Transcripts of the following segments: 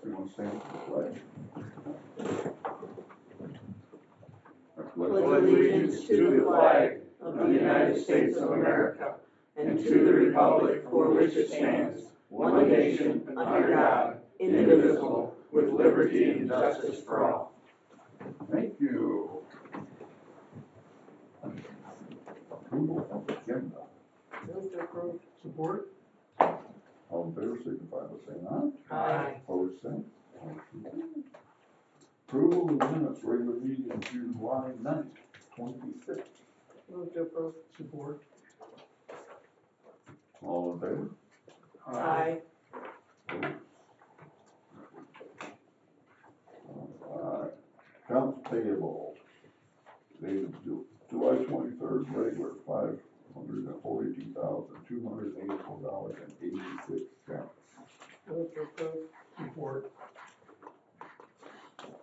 Everyone stand for the pledge. Pledge allegiance to the flag of the United States of America and to the republic for which it stands, one nation, under God, indivisible, with liberty and justice for all. Thank you. Approval of agenda. Move to approve. Support? All in favor, signify by saying aye. Aye. Opposed, same. Motion carries. Approval of minutes, regular meeting July 9th, 26. Move to approve. Support? All in favor? Aye. Alright, accounts payable, dated July 23rd, regular, $542,284.86. Move to approve. Support?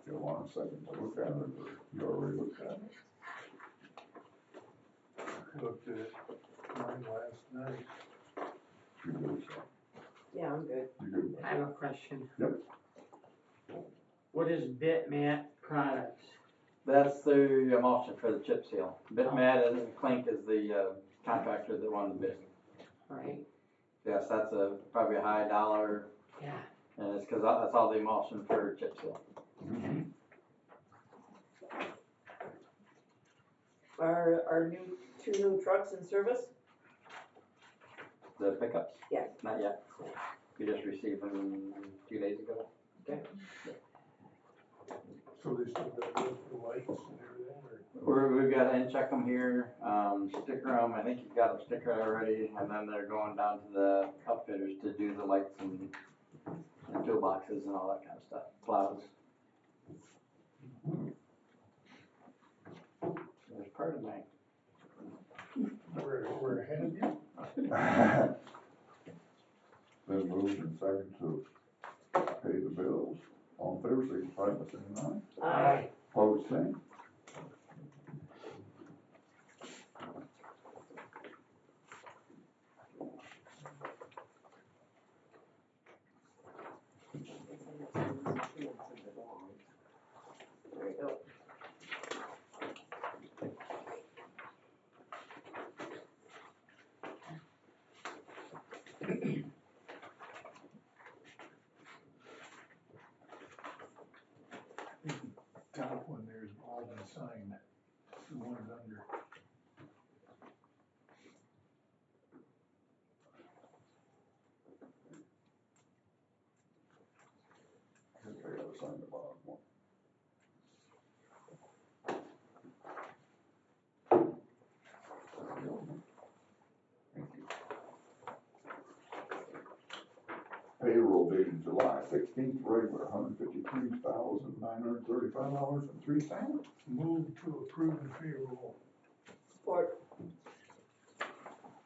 You want a second to look at it, or you already looked at it? Looked at mine last night. You good, sir? Yeah, I'm good. You good? I have a question. Yep. What is Bitmat Products? That's the emulsion for the chip seal. Bitmat and Clink is the contractor that won the bid. Right? Yes, that's probably a high dollar, Yeah. and it's because that's all the emulsion for chip seal. Are our two new trucks in service? The pickups? Yeah. Not yet. We just received them 2 days ago. Okay. So they still got the lights and everything, or? We've got to check them here, sticker them. I think you've got them stickered already, and then they're going down to the outfitters to do the lights and toolboxes and all that kind of stuff. Plows. There's part of mine. We're ahead of you? Then moved and second to pay the bills. All in favor, signify by saying aye. Aye. Opposed, same. There you go. Top one there is all been signed. The one's under. I gotta sign the bottom one. Thank you. Payroll dated July 16th, regular, $153,935.03. Move to approve the payroll. Support.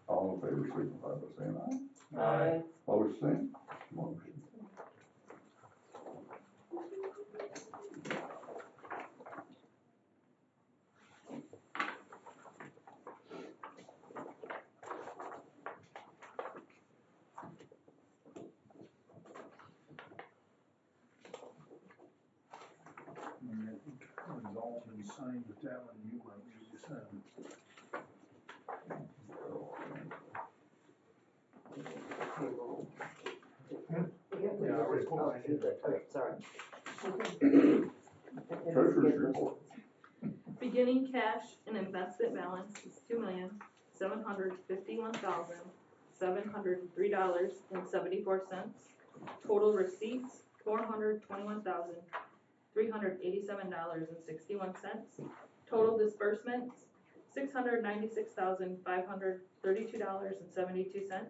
All in favor, signify by saying aye. Aye. Opposed, same. Motion. And that one's all been signed, but that one you might need to sign. Yeah, I already put mine in. Okay, sorry. Treasurer's report. Beginning cash and investment balance is $2,751,703.74. Total receipts, $421,387.61. Total disbursements, $696,532.72.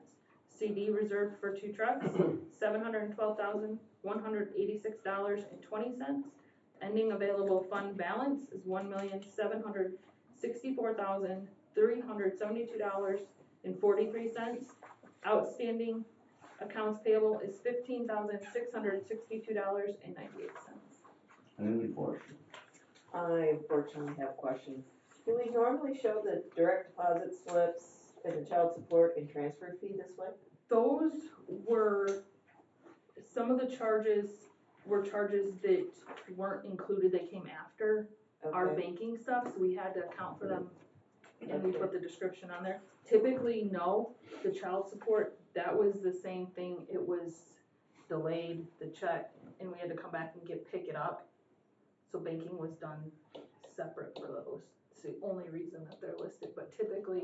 CD reserved for 2 trucks, $712,186.20. Ending available fund balance is $1,764,372.43. Outstanding accounts payable is $15,662.98. Any questions? I unfortunately have questions. Do we normally show the direct deposit slips and the child support and transfer fee this way? Those were some of the charges were charges that weren't included, they came after our Okay. banking stuff, so we had to account for them, and we put the description on there. Typically, no, the child support, that was the same thing, it was delayed, the check, and we had to come back and pick it up. So banking was done separate for those, it's the only reason that they're listed, but typically,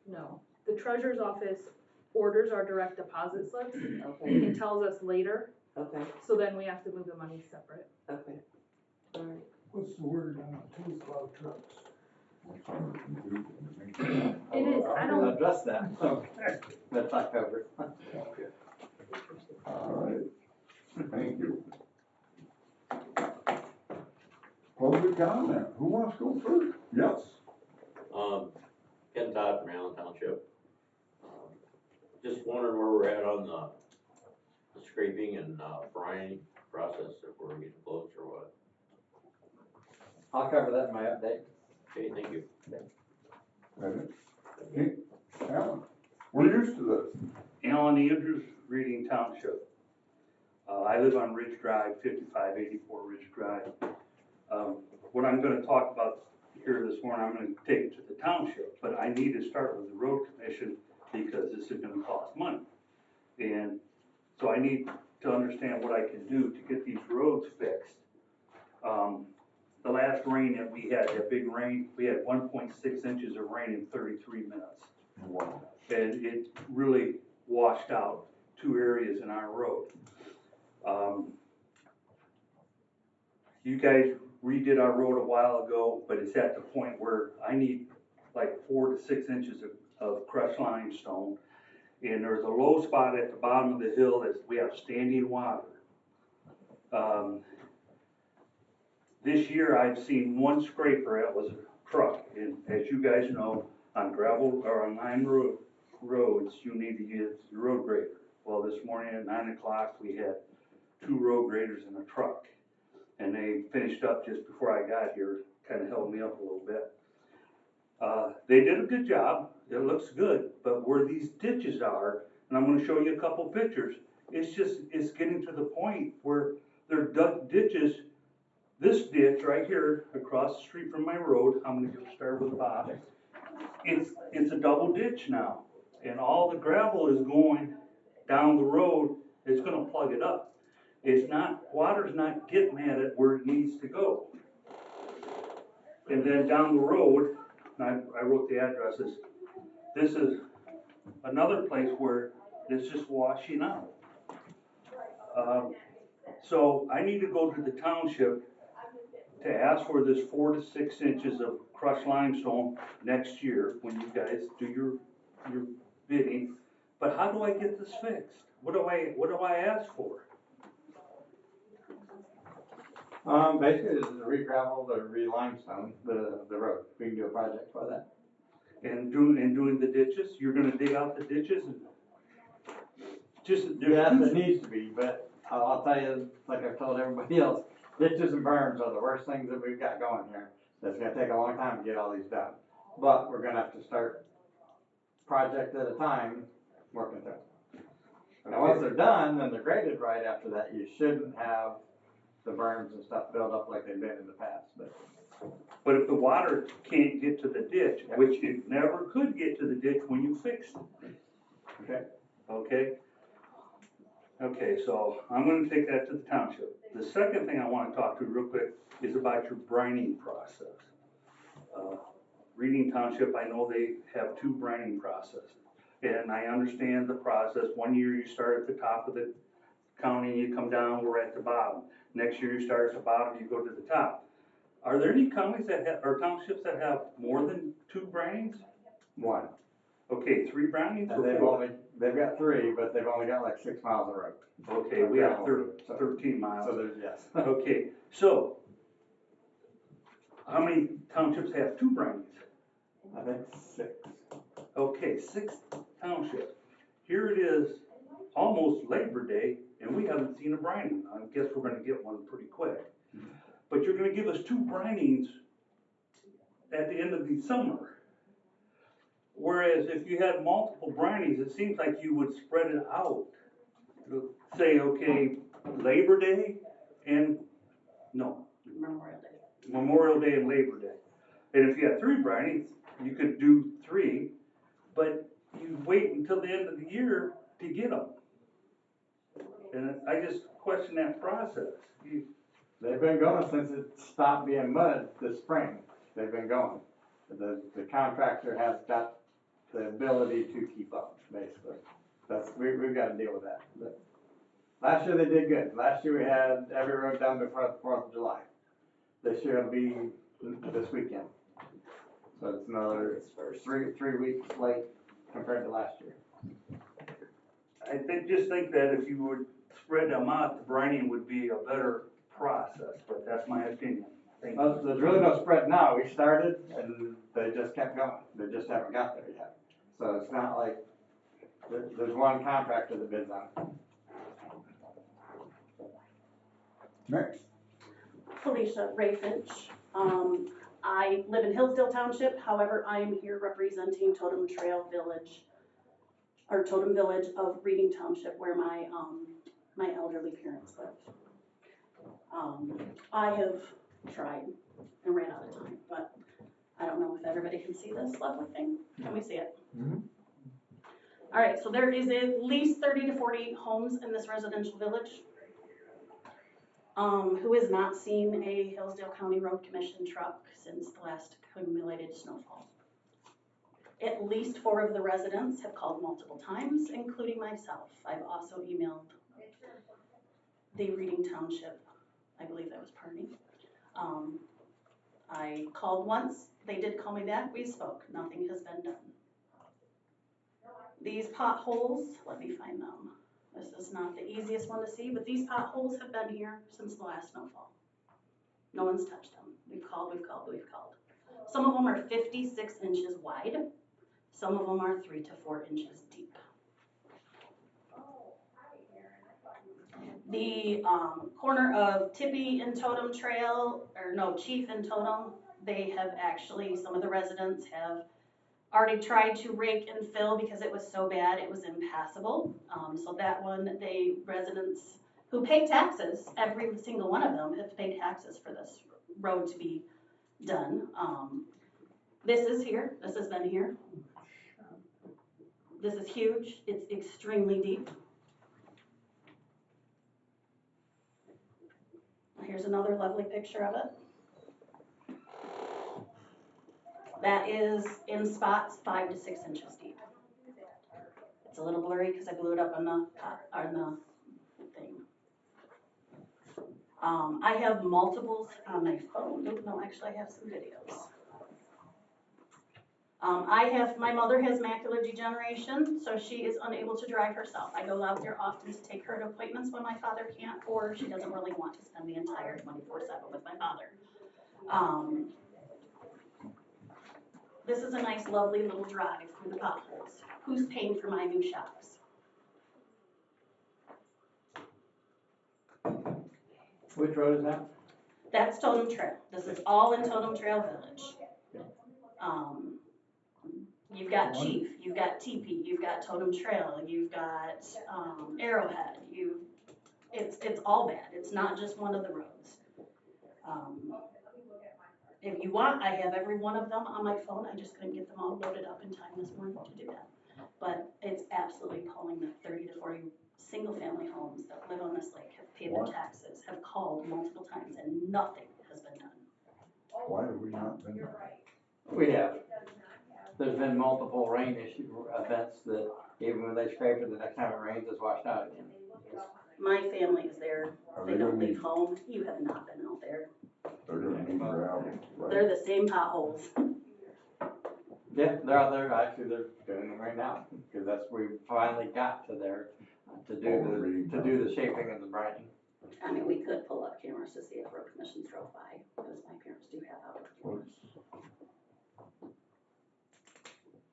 no. The treasurer's office orders our direct deposit slips Okay, and tells us later, okay, so then we have to move the money separate. okay. All right. What's the word on the two plow trucks? It is, I don't, Address that, okay, that's not covered. Okay. All right, thank you. Public comment, who wants to go first? Yes. Ken Todd from Allen Township. Just wondering where we're at on the scraping and frying process, if we're getting close or what. I'll cover that in my update. Okay, thank you. Hey, Alan, we're used to this. Alan Andrews, Reading Township. I live on Ridge Drive, 5584 Ridge Drive. What I'm gonna talk about here this morning, I'm gonna take it to the township, but I need to start with the road commission because this is gonna cost money. And so I need to understand what I can do to get these roads fixed. The last rain that we had, that big rain, we had 1.6 inches of rain in 33 minutes. Wow. And it really washed out 2 areas in our road. You guys redid our road a while ago, but it's at the point where I need like 4 to 6 inches of crushed limestone. And there's a low spot at the bottom of the hill that we have standing water. This year I've seen one scraper, that was a truck, and as you guys know, on gravel or on roads, you need to use the road grader. Well, this morning at 9 o'clock, we had 2 road graders in a truck, and they finished up just before I got here, kind of held me up a little bit. They did a good job, it looks good, but where these ditches are, and I'm gonna show you a couple pictures, it's getting to the point where they're dug ditches. This ditch right here, across the street from my road, I'm gonna start with the bottom. It's a double ditch now, and all the gravel is going down the road, it's gonna plug it up. Water's not getting at it where it needs to go. And then down the road, and I wrote the addresses, this is another place where it's just washing out. So I need to go to the township to ask for this 4 to 6 inches of crushed limestone next year when you guys do your bidding. But how do I get this fixed? What do I ask for? Basically, this is a re-gravel, the re-limestone, the road. We can do a project for that. And doing the ditches, you're gonna dig out the ditches and just, Yes, it needs to be, but I'll tell you, like I've told everybody else, ditches and berms are the worst things that we've got going here. It's gonna take a long time to get all these done. But we're gonna have to start project at a time, working through it. And once they're done, then they're graded right after that, you shouldn't have the berms and stuff build up like they've been in the past, But if the water can't get to the ditch, which it never could get to the ditch when you fixed it. okay? Okay? Okay, so I'm gonna take that to the township. The second thing I wanna talk to real quick is about your brining process. Reading Township, I know they have 2 brining processes. And I understand the process. One year you start at the top of the county, you come down, we're at the bottom. Next year you start at the bottom, you go to the top. Are there any counties that have, or townships that have more than 2 brinings? 1. Okay, 3 brinings And or 4? they've got 3, but they've only got like 6 miles of road. Okay, we have 13 So miles. there's, yes. Okay, so how many townships have 2 brinings? I think 6. Okay, 6 townships. Here it is, almost Labor Day, and we haven't seen a brining. I guess we're gonna get one pretty quick. But you're gonna give us 2 brinings at the end of the summer. Whereas if you had multiple brinings, it seems like you would spread it out. Say, okay, Labor Day, and, no, Memorial Day. Memorial Day and Labor Day. And if you had 3 brinies, you could do 3, but you wait until the end of the year to get them. And I just question that process. They've been going since it stopped being mud this spring. They've been going. The contractor has got the ability to keep up, basically. We've got to deal with that. But last year they did good. Last year we had every road done before the 4th of July. This year it'll be this weekend. So it's another 3 weeks late compared to last year. I just think that if you would spread them out, the brining would be a better process, but that's my opinion. Thank you. Well, there's really no spread now. We started and they just kept going. They just haven't got there yet. So it's not like there's one contractor that bids on it. Next. Felicia Ray Finch. I live in Hillsdale Township, however, I am here representing Totem Trail Village, or Totem Village of Reading Township, where my elderly parents live. I have tried and ran out of time, but I don't know if everybody can see this lovely thing. Can we see it? Mhm. All right, so there is at least 30 to 40 homes in this residential village. Who has not seen a Hillsdale County Road Commission truck since the last accumulated snowfall? At least 4 of the residents have called multiple times, including myself. I've also emailed the Reading Township, I believe that was Pardney. I called once, they did call me back, we spoke, nothing has been done. These potholes, let me find them. This is not the easiest one to see, but these potholes have been here since the last snowfall. No one's touched them. We've called. Some of them are 56 inches wide. Some of them are 3 to 4 inches deep. The corner of Tippy and Totem Trail, or no, Chief and Totem, they have actually, some of the residents have already tried to rake and fill because it was so bad it was impassable. So that one, residents who pay taxes, every single one of them have paid taxes for this road to be done. This is here, this has been here. This is huge, it's extremely deep. Here's another lovely picture of it. That is in spots 5 to 6 inches deep. It's a little blurry because I blew it up on the thing. I have multiples on my phone. No, actually I have some videos. My mother has macular degeneration, so she is unable to drive herself. I go out there often to take her to appointments when my father can't, or she doesn't really want to spend the entire 24/7 with my father. This is a nice, lovely little drive through the potholes. Who's paying for my new shocks? Which road is that? That's Totem Trail. This is all in Totem Trail Village. You've got Chief, you've got Teepee, you've got Totem Trail, you've got Arrowhead. It's all bad. It's not just one of the roads. If you want, I have every one of them on my phone. I just couldn't get them all loaded up in time this morning to do that. But it's absolutely appalling that 30 to 40 single-family homes that live on this lake have paid their taxes, have called multiple times, and nothing has been done. Why have we not been? We have. There's been multiple rain events that even when they scrape it, the next time it rains, it's washed out again. My family is there. Are They they don't gonna leave be, home. You have not been out there. they're gonna be gravel, They're right? the same potholes. Yeah, they're out there, actually, they're doing them right now, because that's where we finally got to there, to do the shaping and the brining. I mean, we could pull up cameras to see if road commissions drove by, because my parents do have outdoor cameras.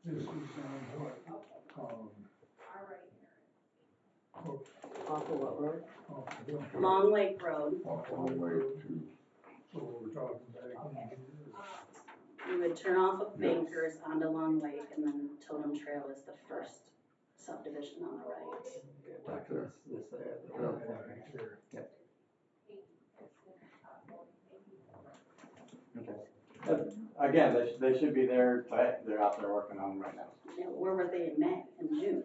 This is what, Off of what road? off the hill. Long Lake Road, Off all the way to, So we're talking back in here. you would turn off of Bankers onto Long Lake, and then Totem Trail is the first subdivision on the right. back there. This there. Yeah. Right there. again, they should be there today, they're out there working on them right now. Yeah, where were they in May and June?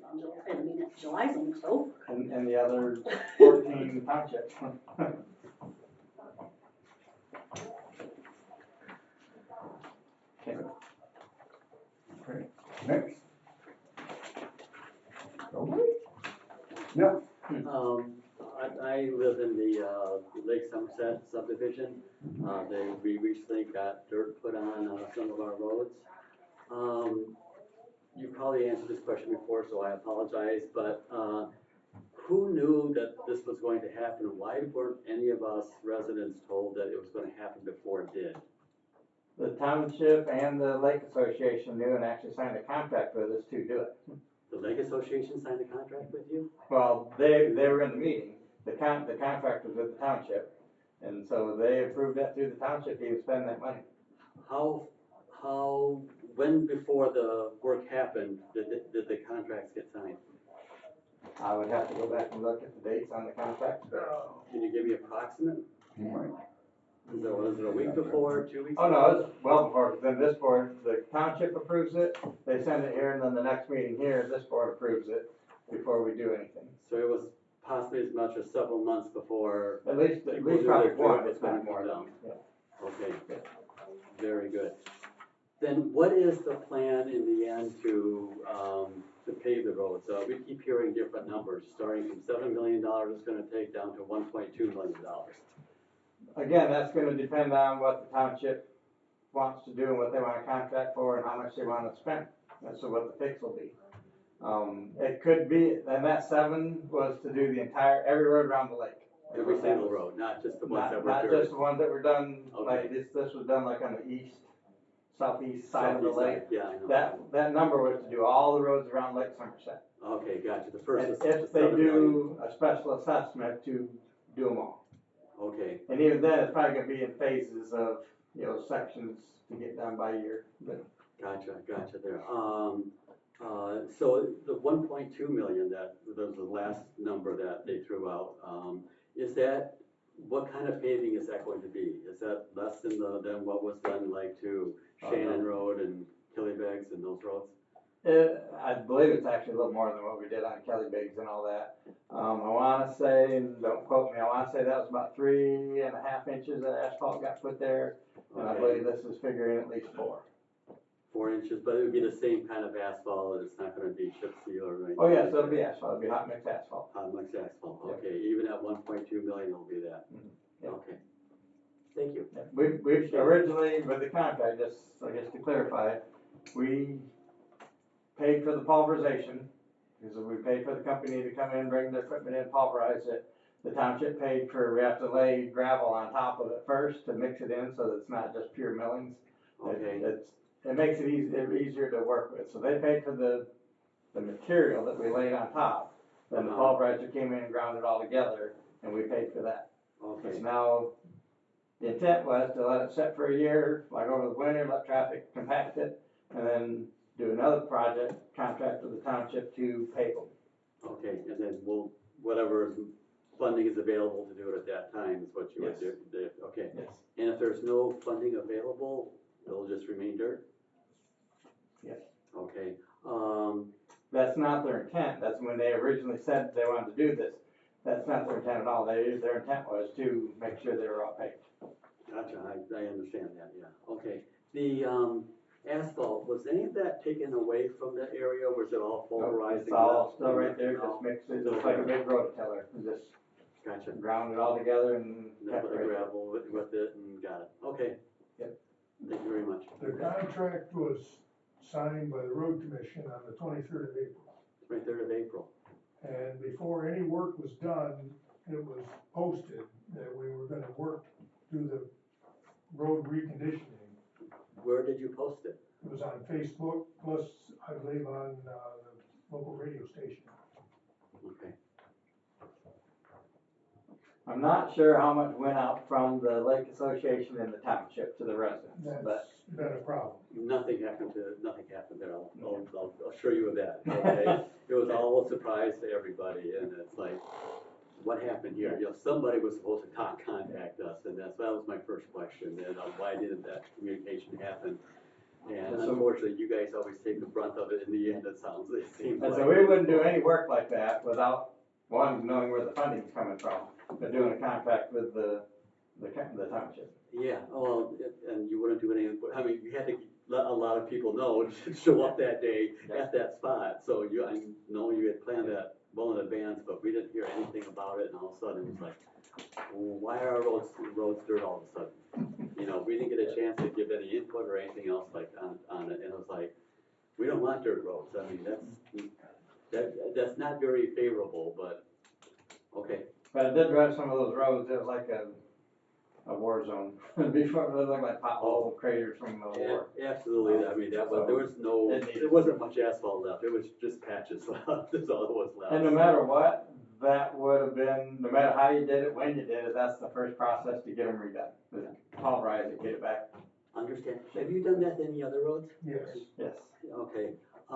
I mean, July's almost over. And the other 14 townships. Okay. Okay, next. Okay. Yeah, I live in the, Lake Somerset subdivision. We recently got dirt put on, some of our roads. You probably answered this question before, so I apologize, but, who knew that this was going to happen? Why weren't any of us residents told that it was gonna happen before it did? The township and the lake association knew and actually signed a contract with us to do it. The Lake Association signed a contract with you? Well, they were in the meeting, the contract was with the township, and so they approved that through the township to even spend that money. When before the work happened, did the contracts get signed? I would have to go back and look at the dates on the contract. Can you give me approximate? you might. Was it a week before, 2 weeks? Oh, no, it's well before, because then this board, the township approves it, they send it here, and then the next meeting here, this board approves it before we do anything. So it was possibly as much as several months before. At least probably one, if not more than, yeah. Okay, very good. Then what is the plan in the end to pave the roads? We keep hearing different numbers, starting from $7 million it's gonna take down to $1.2 million. Again, that's gonna depend on what the township wants to do and what they want to contract for and how much they want to spend. That's what the fix will be. It could be, and that 7 was to do the entire, every road around the lake. Every single road, not just the ones that were Not buried. just the ones that were done, like Okay. this was done like on the southeast side of the Southeast lake. side, yeah, I know. That number was to do all the roads around Lake Somerset. Okay, gotcha, the first And is if the they 7 million. do a special assessment to do them all. Okay, And even then, it's probably gonna be in phases of, sections to get done by year, but. gotcha there. So the 1.2 million, that was the last number that they threw out, is that, what kind of paving is that going to be? Is that less than what was done like to Shannon Road and Killybegs and those roads? I believe it's actually a little more than what we did on Kelly Biggs and all that. I wanna say, and don't quote me, I wanna say that was about 3.5 inches of asphalt got put there. And I Okay. believe this is figuring at least 4. 4 inches, but it would be the same kind of asphalt, it's not gonna be chip seal or anything? Oh, yes, it'll be asphalt, it'll be hot mix asphalt. Hot mix asphalt, Yeah. okay, even at 1.2 million, it'll be that? Yeah. Okay. Thank you. Yeah, we've originally, with the contract, just, I guess to clarify, we paid for the pulverization, because we paid for the company to come in, bring their equipment in, pulverize it. The township paid for, we have to lay gravel on top of it first to mix it in, so that it's not just pure millings. Okay. It makes it easier to work with, so they paid for the material that we laid on top. Then the pulverizer came in and ground it all together, and we paid for that. Okay. So now, the intent was to let it sit for a year, like over the winter, let traffic compact it, and then do another project, contract with the township to pave them. Okay, and then whatever funding is available to do it at that time is what you would Yes. do, okay. Yes. And if there's no funding available, it'll just remain dirt? Yes. Okay, That's not their intent, that's when they originally said they wanted to do this. That's not their intent at all, their intent was to make sure they were all paved. gotcha, I understand that, yeah, okay. The, asphalt, was any of that taken away from that area, or was it all pulverized? It's all still right there, just mixed it, just like a big rototiller, just Gotcha. ground it all together and And then kept put it the right there. gravel with it and got it, okay. Yep. Thank you very much. The contract was signed by the road commission on the 23rd of April. 23rd of April. And before any work was done, it was posted that we were gonna do the road reconditioning. Where did you post it? It was on Facebook, plus I believe on, the local radio station. Okay. I'm not sure how much went out from the Lake Association and the township to the residents, but. That's been a problem. Nothing happened there, I'll assure you of that, okay? It was all a surprise to everybody, and it's like, what happened here? You know, somebody was supposed to contact us, and that was my first question, and why didn't that communication happen? And unfortunately, you guys always take the brunt of it in the end, it seems And like. so we wouldn't do any work like that without, one, knowing where the funding's coming from, but doing a contract with the township. Yeah, well, and you wouldn't do anything, I mean, you had to let a lot of people know to show up that day at that spot. So I know you had planned that well in advance, but we didn't hear anything about it, and all of a sudden it was like, why are our roads dirt all of a sudden? You know, we didn't get a chance to give any input or anything else like on it, and it was like, we don't want dirt roads. I mean, that's not very favorable, but, okay. But I did drive some of those roads, it was like a war zone. Before, it looked like pothole craters from the war. Absolutely, I mean, there wasn't much asphalt left, it was just patches left, that's all it was left. And no matter what, that would have been, no matter how you did it, when you did it, that's the first process to get them redone. Is pulverize it, get it back. Understand, have you done that to any other roads? Yes. Yes. Okay, I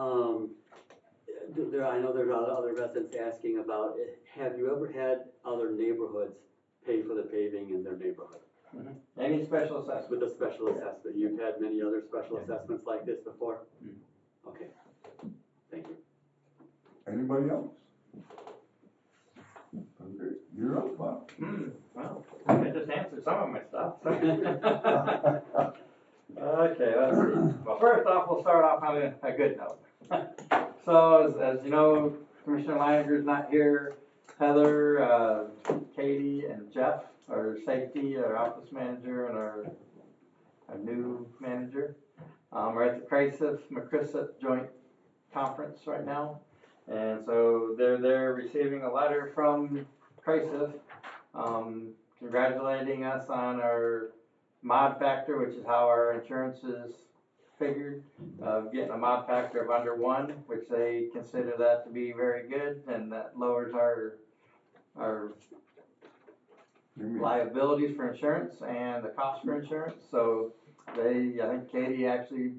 know there's other residents asking about, have you ever had other neighborhoods pay for the paving in their neighborhood? Mm-hmm. Any special assessment? With a special assessment, you've had many other special assessments like this before? Mm-hmm. Okay, thank you. Anybody else? Okay, you're up, Bob. Well, I just answered some of my stuff. Okay, let's see. Well, first off, we'll start off on a good note. So, as you know, Commissioner Leininger's not here. Heather, Katie, and Jeff are safety, our office manager, and our new manager. We're at the Crisis McChrysip Joint Conference right now. And so they're there receiving a letter from Crisis, congratulating us on our mod factor, which is how our insurance is figured, getting a mod factor of under 1, which they consider that to be very good, and that lowers our liabilities for insurance and the cost for insurance. So I think Katie actually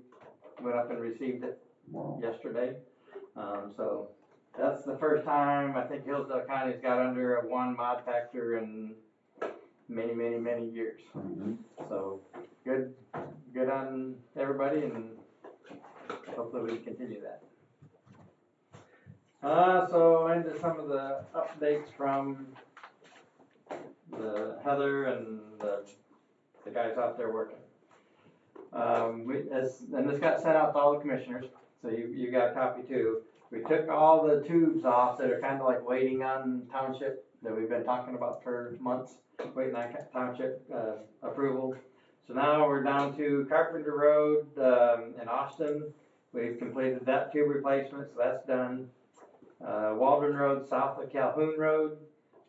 went up and received it yesterday. So that's the first time I think Hillsdale County's got under a 1 mod factor in many, many, many years. Mm-hmm. So good on everybody, and hopefully we can continue that. So into some of the updates from the Heather and the guys out there working. And this got sent out to all the commissioners, so you got a copy too. We took all the tubes off that are kind of like waiting on township that we've been talking about for months, waiting on township approval. So now we're down to Carpenter Road in Austin. We've completed that tube replacement, so that's done. Waldron Road south of Calhoun Road,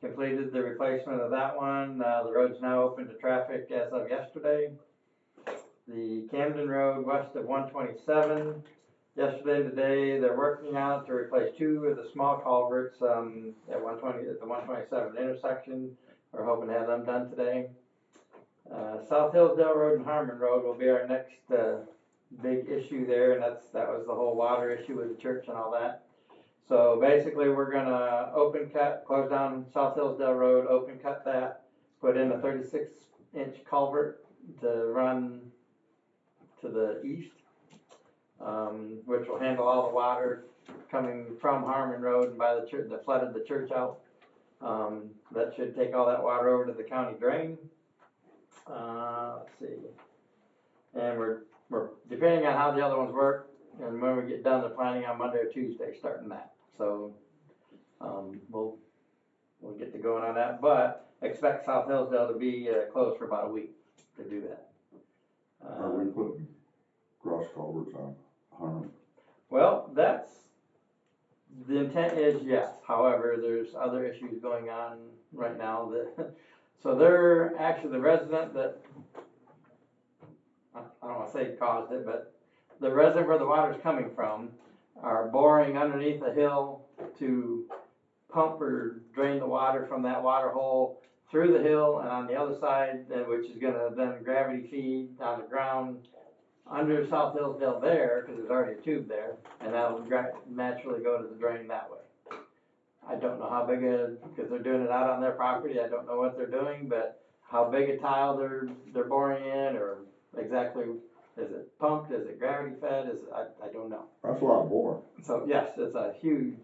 completed the replacement of that one. The road's now open to traffic as of yesterday. The Camden Road west of 127, yesterday and today, they're working on it to replace 2 of the small culverts at the 127 intersection. We're hoping to have them done today. South Hillsdale Road and Harmon Road will be our next big issue there, and that was the whole water issue with the church and all that. So basically, we're gonna open cut, close down South Hillsdale Road, open cut that, put in a 36-inch culvert to run to the east, which will handle all the water coming from Harmon Road and by the church that flooded the church out. That should take all that water over to the county drain. Let's see, and we're depending on how the other ones work, and when we get done, they're planning on Monday or Tuesday starting that. So we'll get to going on that, but expect South Hillsdale to be closed for about a week to do that. Are we putting cross culverts on Harmon? Well, that's the intent is yes. However, there's other issues going on right now that so they're actually the resident that I don't want to say caused it, but the resident where the water's coming from are boring underneath the hill to pump or drain the water from that water hole through the hill and on the other side, which is going to then gravity feed on the ground under South Hillsdale there, because there's already a tube there, and that'll naturally go to the drain that way. I don't know how big because they're doing it out on their property, I don't know what they're doing, but how big a tile they're boring in, or exactly, is it pumped, is it gravity fed, I don't know. That's a lot of boring So yes, it's a huge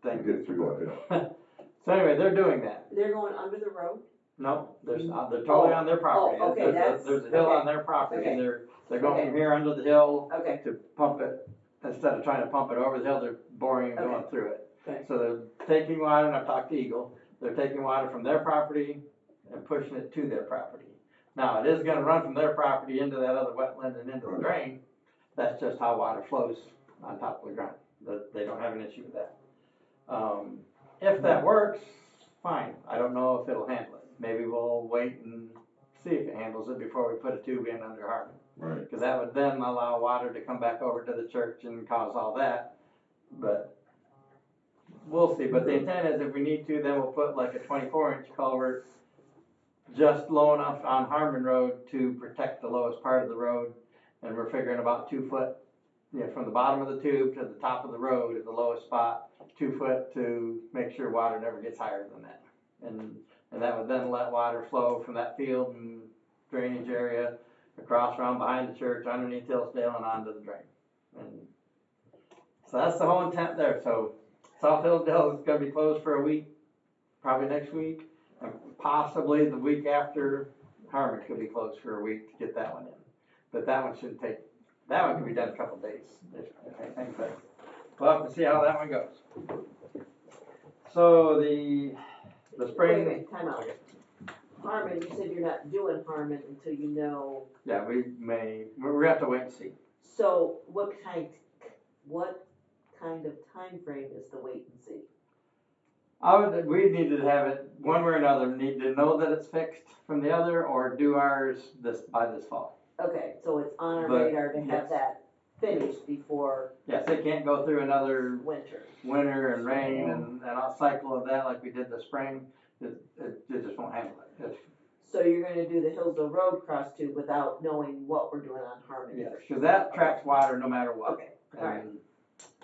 to thing. get through that hill. So anyway, they're doing that. They're going under the road? No, they're totally on their property. Oh, okay, There's a hill okay. on their property, and Okay. they're going Okay. from here under the hill Okay, to pump it, instead of trying to pump it over the hill, they're boring and going Okay. through it. Okay. So they're taking water, and I've talked to Eagle, they're taking water from their property and pushing it to their property. Now, it is gonna run from their property into that other wetland and into the drain, that's just how water flows on top of the ground, they don't have an issue with that. If that works, fine, I don't know if it'll handle it, maybe we'll wait and see if it handles it before we put a tube in under Harmon. Right. Because that would then allow water to come back over to the church and cause all that, but we'll see. But the intent is if we need to, then we'll put like a 24-inch culvert just low enough on Harmon Road to protect the lowest part of the road, and we're figuring about 2 foot, from the bottom of the tube to the top of the road is the lowest spot, 2 foot to make sure water never gets higher than that. And that would then let water flow from that field and drainage area across around behind the church, underneath Hillsdale, and onto the drain. And so that's the whole intent there. So South Hillsdale is gonna be closed for a week, probably next week, and possibly the week after Harmon could be closed for a week to get that one in. But that one shouldn't take, that one can be done in a couple days, if anything, but we'll have to see how that one goes. So the spring. wait, time out. Harmon, you said you're not doing Harmon until you know, Yeah, we're gonna have to wait and see. so what kind of time frame is the wait and see? We need to have it, one way or another, need to know that it's fixed from the other, or do ours by this fall. Okay, so it's on our But, radar to have yes. that finished before Yes, it can't go through another winter. winter and rain and a cycle of that like we did this spring. It just won't handle it. So you're gonna do the Hillsdale Road cross tube without knowing what we're doing on Harmon? Yes, because that traps water no matter what. Okay, all right. And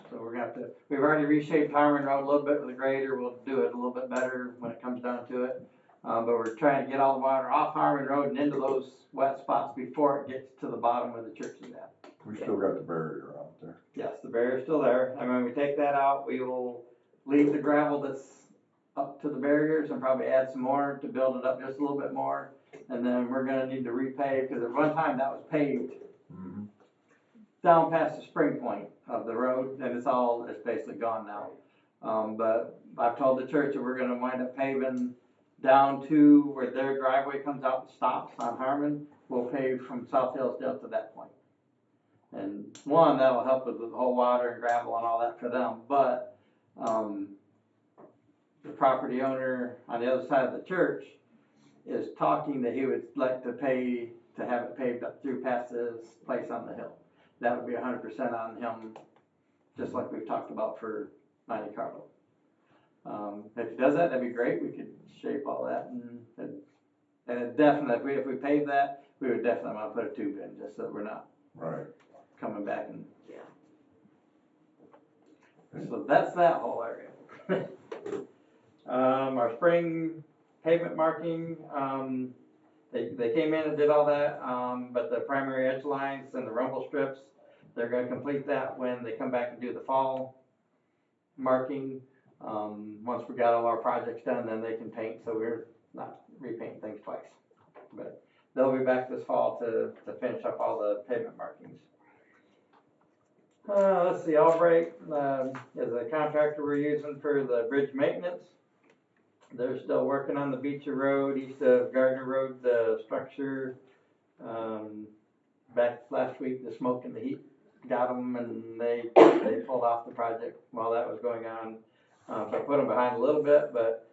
so we're gonna have to, we've already reshaped Harmon Road a little bit with a grader, we'll do it a little bit better when it comes down to it. But we're trying to get all the water off Harmon Road and into those wet spots before it gets to the bottom where the church is at. We still got the barrier out there. Yes, the barrier's still there, and when we take that out, we will leave the gravel that's up to the barriers and probably add some more to build it up just a little bit more. And then we're gonna need to repave, because at one time that was paved Mm-hmm. down past the spring point of the road, and it's basically gone now. But I've told the church that we're gonna wind up paving down to where their driveway comes out and stops on Harmon. We'll pave from South Hillsdale to that point. And one, that'll help with the whole water and gravel and all that for them, but, the property owner on the other side of the church is talking that he would like to pay to have it paved up through past his place on the hill. That would be 100% on him, just like we've talked about for 90 Carlo. If he does that, that'd be great. We could shape all that, and it definitely, if we pave that, we would definitely want to put a tube in, just so that we're not Right. coming back and. Yeah. So that's that whole area. Our spring pavement marking, they came in and did all that, but the primary edge lines and the rumble strips, they're gonna complete that when they come back and do the fall marking. Once we got all our projects done, then they can paint, so we're not repainting things twice. But they'll be back this fall to finish up all the pavement markings. Let's see, Albright is a contractor we're using for the bridge maintenance. They're still working on the Beecher Road, east of Gardner Road, the structure. Back last week, the smoke and the heat got them, and they pulled off the project while that was going on. So I put them behind a little bit, but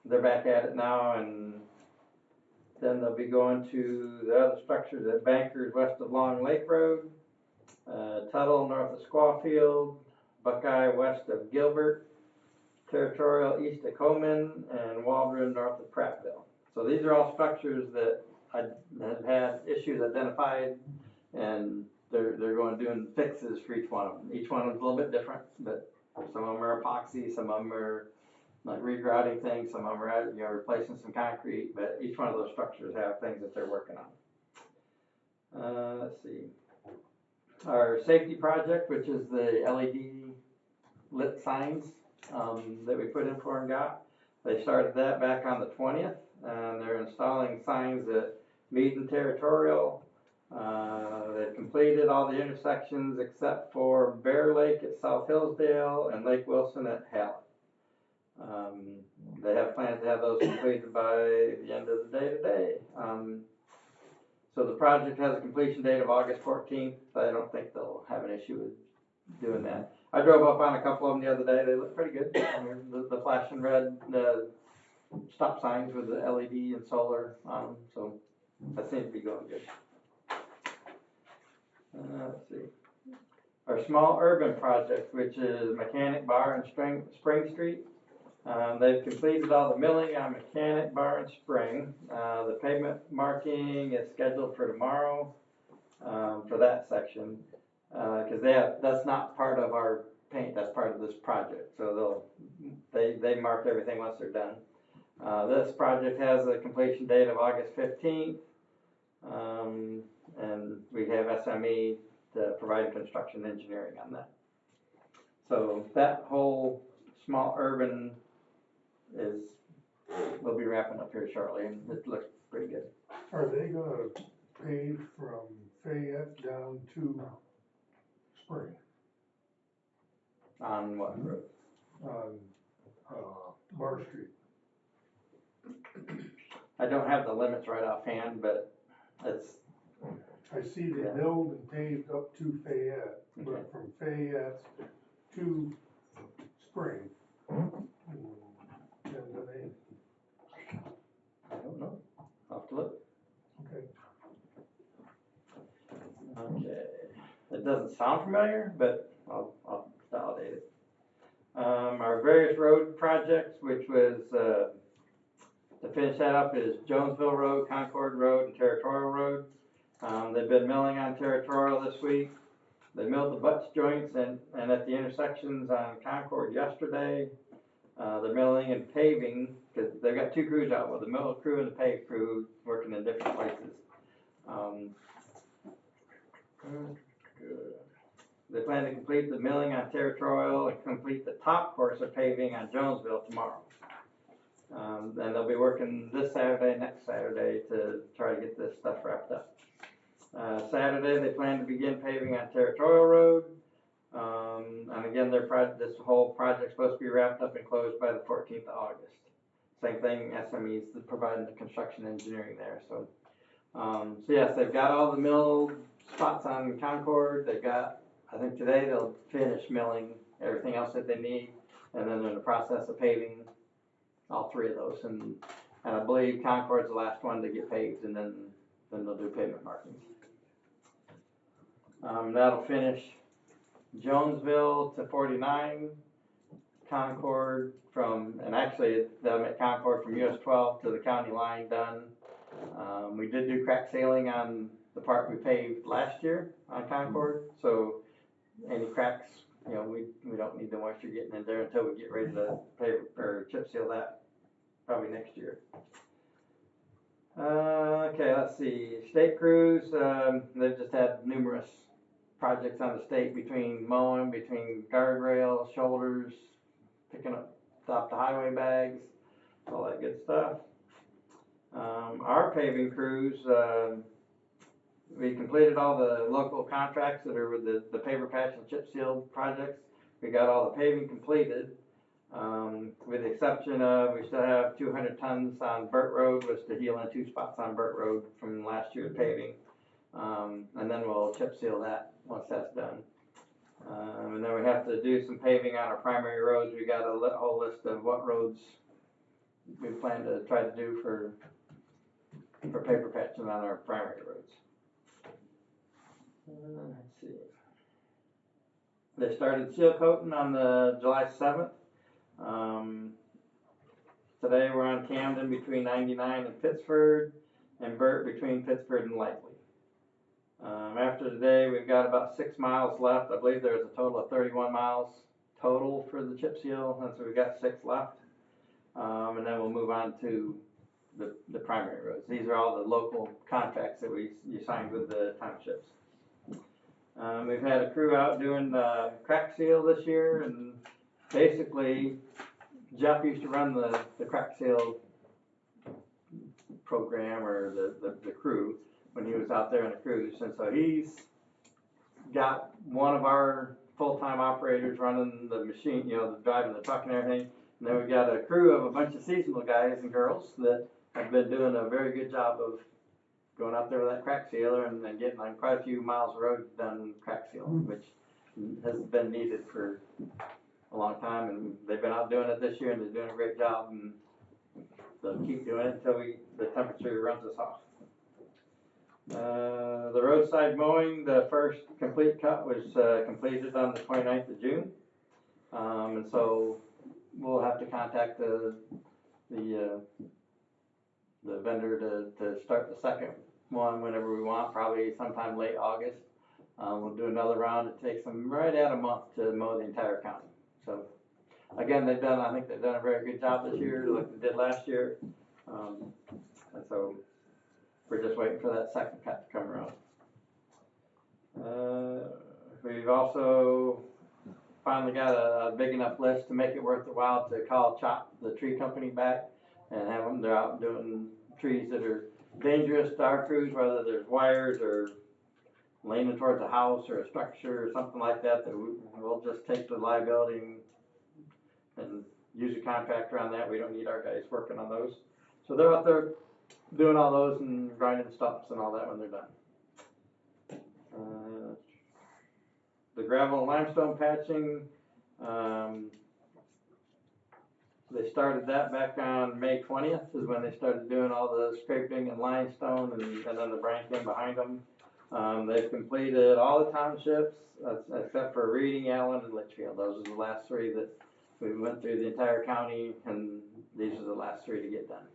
they're back at it now, and then they'll be going to the other structures at Bankers west of Long Lake Road, Tuttle north of Squawfield, Buckeye west of Gilbert, Territorial east of Coleman, and Waldron north of Prattville. So these are all structures that have had issues identified, and they're going doing fixes for each one of them. Each one of them's a little bit different, but Some of them are epoxy, some of them are like regrouting things, some of them are, replacing some concrete, but each one of those structures have things that they're working on. Let's see. Our safety project, which is the LED lit signs, that we put in for and got. They started that back on the 20th, and they're installing signs at Meade and Territorial. They've completed all the intersections except for Bear Lake at South Hillsdale and Lake Wilson at Hallett. They have plans to have those completed by the end of the day today. So the project has a completion date of August 14th. I don't think they'll have an issue with doing that. I drove up on a couple of them the other day. They look pretty good. The flashing red stop signs with the LED and solar on them, so that seems to be going good. Let's see. Our small urban project, which is Mechanic Bar and Spring Street. They've completed all the milling on Mechanic Bar and Spring. The pavement marking is scheduled for tomorrow for that section. Because that's not part of our paint, that's part of this project. So they mark everything once they're done. This project has a completion date of August 15th. And we have SME to provide construction engineering on that. So that whole small urban we'll be wrapping up here shortly, and it looks pretty good. Are they gonna pave from Fayette down to Spring On what road? on, Bar Street? I don't have the limits right offhand, but it's, I see they Yeah. milled and paved up to Fayette, Okay. but from Fayette to Spring. And then they, I don't know. I'll have to look. okay. Okay. It doesn't sound familiar, but I'll validate it. Our various road projects, which was, to finish that up, is Jonesville Road, Concord Road, and Territorial Road. They've been milling on Territorial this week. They milled the butts joints and at the intersections on Concord yesterday. They're milling and paving, because they've got two crews out, with the mill crew and the pave crew working in different places. They plan to complete the milling on Territorial and complete the top course of paving on Jonesville tomorrow. And they'll be working this Saturday, next Saturday to try to get this stuff wrapped up. Saturday, they plan to begin paving on Territorial Road. And again, this whole project's supposed to be wrapped up and closed by the 14th of August. Same thing, SME's providing the construction engineering there. So yes, they've got all the mill spots on Concord. They've got, I think today they'll finish milling everything else that they need. And then they're in the process of paving all three of those. And I believe Concord's the last one to get paved, and then they'll do pavement markings. That'll finish Jonesville to 49, Concord and actually that'll make Concord from US 12 to the county line done. We did do crack sealing on the part we paved last year on Concord, so any cracks, we don't need the moisture getting in there until we get ready to pave or chip seal that probably next year. Okay, let's see. State crews, they've just had numerous projects on the state between mowing, between guardrails, shoulders, picking up top the highway bags, all that good stuff. Our paving crews, we completed all the local contracts that are with the paver patch and chip seal projects. We got all the paving completed, with the exception of we still have 200 tons on Burt Road, was to heal in 2 spots on Burt Road from last year's paving. And then we'll chip seal that once that's done. And then we have to do some paving on our primary roads. We got a whole list of what roads we plan to try to do for paper patching on our primary roads. Let's see. They started seal coating on the July 7th. Today we're on Camden between 99 and Pittsford, and Burt between Pittsford and Likely. After today, we've got about 6 miles left. I believe there's a total of 31 miles total for the chip seal, and so we've got 6 left. And then we'll move on to the primary roads. These are all the local contracts that you signed with the townships. We've had a crew out doing the crack seal this year, and basically Jeff used to run the crack seal program, or the crew, when he was out there on the cruise, and so he's got one of our full-time operators running the machine, driving the truck and everything, and then we've got a crew of a bunch of seasonal guys and girls that have been doing a very good job of going out there with that crack sealer and getting like quite a few miles of road done crack sealing, which has been needed for a long time, and they've been out doing it this year, and they're doing a great job, and they'll keep doing it until the temperature runs us off. The roadside mowing, the first complete cut was completed on the 29th of June, and so we'll have to contact the vendor to start the second one whenever we want, probably sometime late August. We'll do another round. It takes them right at a month to mow the entire county. So again, I think they've done a very good job this year, like they did last year. And so we're just waiting for that second cut to come around. We've also finally got a big enough list to make it worth the while to call Chop, the tree company, back and have them. They're out doing trees that are dangerous to our crews, whether there's wires or leaning towards a house or a structure or something like that, we'll just take the liability and use a contractor on that. We don't need our guys working on those. So they're out there doing all those and grinding stumps and all that when they're done. The gravel and limestone patching, they started that back on May 20th is when they started doing all the scraping and limestone, and then the brine came behind them. They've completed all the townships except for Reading, Allen, and Litchfield. Those are the last 3 that we went through the entire county, and these are the last 3 to get done.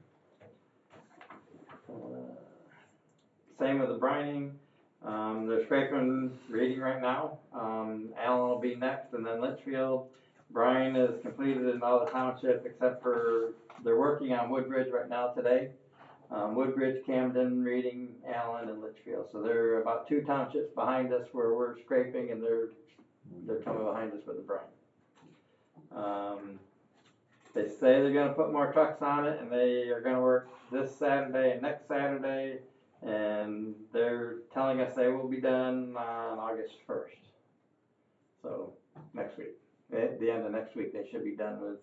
Same with the brining. They're scraping Reading right now. Allen will be next, and then Litchfield. Brine is completed in all the townships except for they're working on Woodbridge right now today. Woodbridge, Camden, Reading, Allen, and Litchfield. So they're about 2 townships behind us where we're scraping, and they're coming behind us with the brine. They say they're going to put more trucks on it, and they are going to work this Saturday and next Saturday, and they're telling us they will be done on August 1st. So next week. At the end of next week, they should be done with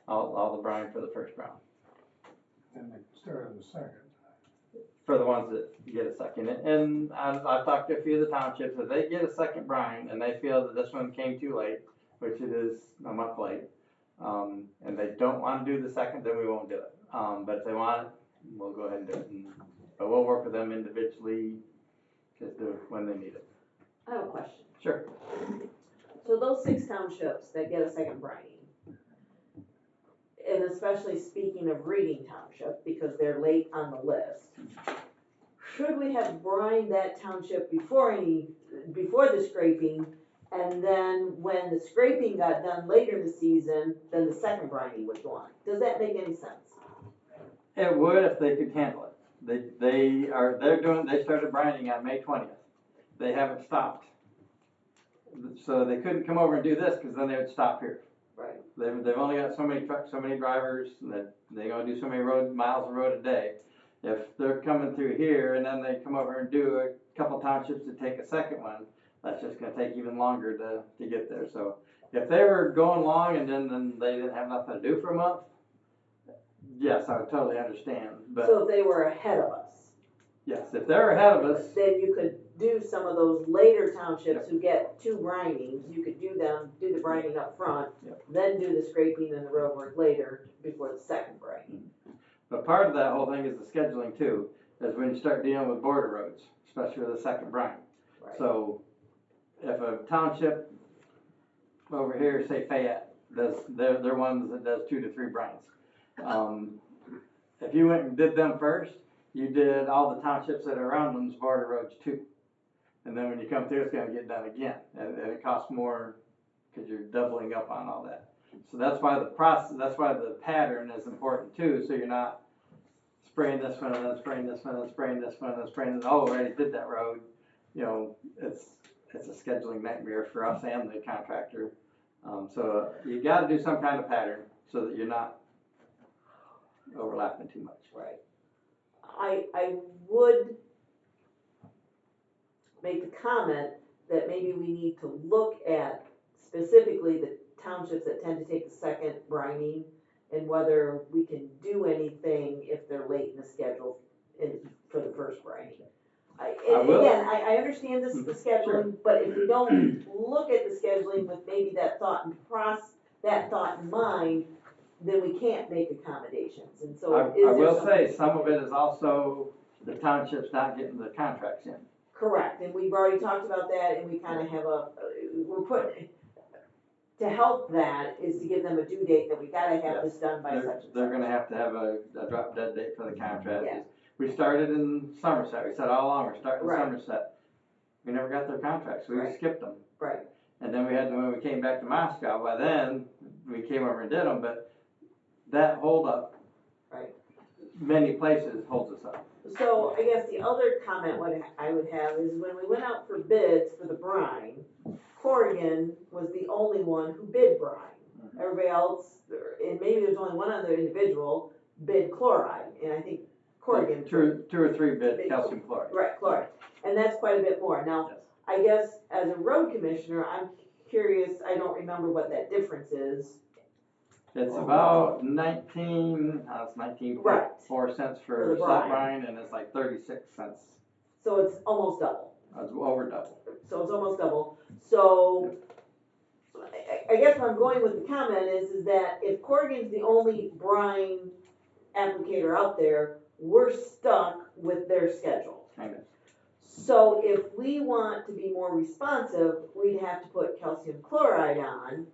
all the brine for the first round. And they start on the second. For the ones that get a second. And I've talked to a few of the townships. If they get a second brine and they feel that this one came too late, which it is a month late, and they don't want to do the second, then we won't do it. But if they want it, we'll go ahead and do it. But we'll work with them individually just when they need it. I have a question. Sure. So those 6 townships that get a second brining, and especially speaking of Reading Township, because they're late on the list, should we have brined that township before the scraping, and then when the scraping got done later in the season, then the second brining would go on? Does that make any sense? It would if they could handle it. They started brining on May 20th. They haven't stopped. So they couldn't come over and do this because then they would stop here. Right. They've only got so many trucks, so many drivers, and they're going to do so many miles of road a day. If they're coming through here and then they come over and do a couple townships to take a second one, that's just going to take even longer to get there. So if they were going long and then they didn't have nothing to do for a month, yes, I would totally understand. But So if they were ahead of us, yes, if they're ahead of us, then you could do some of those later townships who get 2 brinings, you could do the brining up front, then do the scraping and the road work later before the second brining. but part of that whole thing is the scheduling too, is when you start dealing with border roads, especially with the second brine. Right. So if a township over here, say Fayette, they're ones that does 2 to 3 brines. If you went and did them first, you did all the townships that are around them's border roads too. And then when you come through, it's going to get done again, and it costs more cause you're doubling up on all that. So that's why the process, that's why the pattern is important too, so you're not spraying this one, and then spraying this one, and then spraying this one, and then spraying, oh, I already did that road. You know, it's a scheduling nightmare for us and the contractor. So you gotta do some kind of pattern so that you're not overlapping too much. Right. I would make the comment that maybe we need to look at specifically the townships that tend to take the second brining and whether we can do anything if they're late in the schedule for the first brining. And will. again, I understand this is the scheduling, but if we don't look at the scheduling with maybe that thought in mind, then we can't make accommodations, and so I is there will something- say, some of it is also the townships not getting the contracts in. Correct, and we've already talked about that, and we kind of have we're putting, to help that is to give them a due date that we gotta have this done by such and such. They're gonna have to have a drop dead date for the contract. Yeah. We started in Somerset, we said all along, we're starting in Right. Somerset. We never got their contracts, we Right. skipped them. Right, And then we had, when we came back to Moscow, by then, we came over and did them, but that holdup, right. many places holds us up. So I guess the other comment what I would have is when we went out for bids for the brine, Corrigan was the only one who bid brine. Everybody else, and maybe there's only one other individual, bid chloride, and I think Corrigan. Two or three bid calcium chloride. Right, chloride, and that's quite a bit more. Now, Yes. I guess as a road commissioner, I'm curious, I don't remember what that difference is. It's about 19.4 cents For for the salt brine. brine, and it's like 36 cents. So it's almost double. It's over double. So it's almost double. So I guess where I'm going with the comment is that if Corrigan's the only brine applicator out there, we're stuck with their schedule. Kind of. So if we want to be more responsive, we'd have to put calcium chloride on.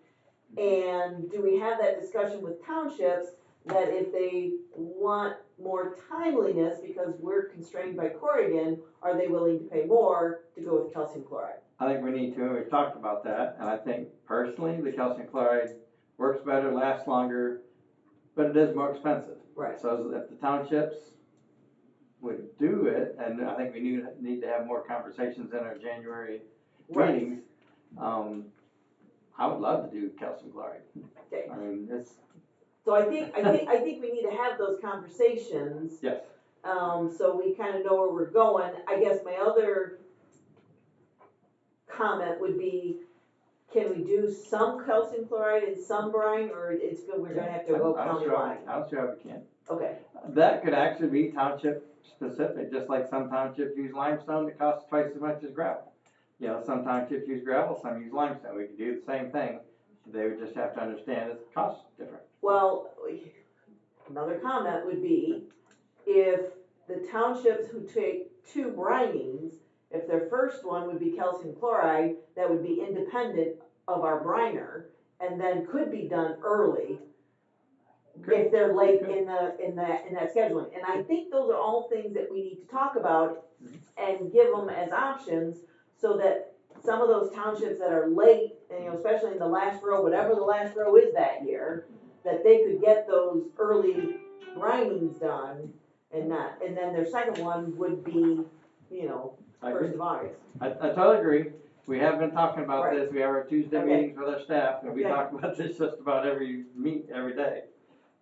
And do we have that discussion with townships that if they want more timeliness because we're constrained by Corrigan, are they willing to pay more to go with calcium chloride? I think we need to, and we've talked about that, and I think personally, the calcium chloride works better, lasts longer, but it is more expensive. Right. So if the townships would do it, and I think we need to have more conversations in our January Right. meetings, I would love to do calcium chloride. Okay. I mean, it's, So I think we need to have those conversations, yes, so we kind of know where we're going. I guess my other comment would be, can we do some calcium chloride and some brine, or we're gonna have to go I don't see how- countywide? I don't see how we can. Okay, That could actually be township specific, just like some townships use limestone that costs twice as much as gravel. You know, some townships use gravel, some use limestone, we could do the same thing, they would just have to understand it costs different. well, another comment would be, if the townships who take 2 brinings, if their first one would be calcium chloride, that would be independent of our briner, and then could be done early, if they're late in that scheduling. And I think those are all things that we need to talk about and give them as options, so that some of those townships that are late, and, especially in the last row, whatever the last row is that year, that they could get those early brinings done, and then their second one would be, I agree. 1st of August. I totally agree. We have been talking about Right. this. We have our Tuesday Okay. meetings with our staff, and we Okay. talk about this just about every day.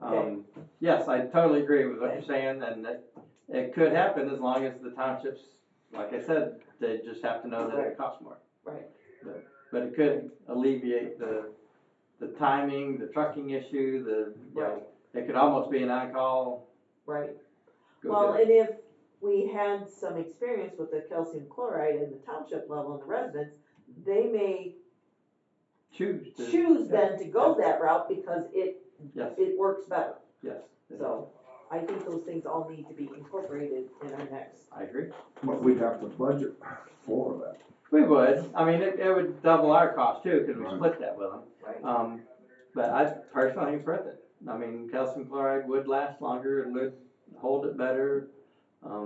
Okay. Yes, I totally agree with what Okay. you're saying, and it could happen as long as the townships, like I said, they just have to know that Right. it costs more. Right. But it could alleviate the timing, the trucking issue, Right. it could almost be an on-call. Right. go Well, get it. and if we had some experience with the calcium chloride in the township level and the residents, they may Choose to. choose then to go that route because it Yes, works better. yes. So I think those things all need to be incorporated in our next. I agree. But we'd have to budget for that. We would, I mean, it would double our cost too, cause we Right. split that with them. Right. But I personally think it's worth it. I mean, calcium chloride would last longer, it would hold it better. I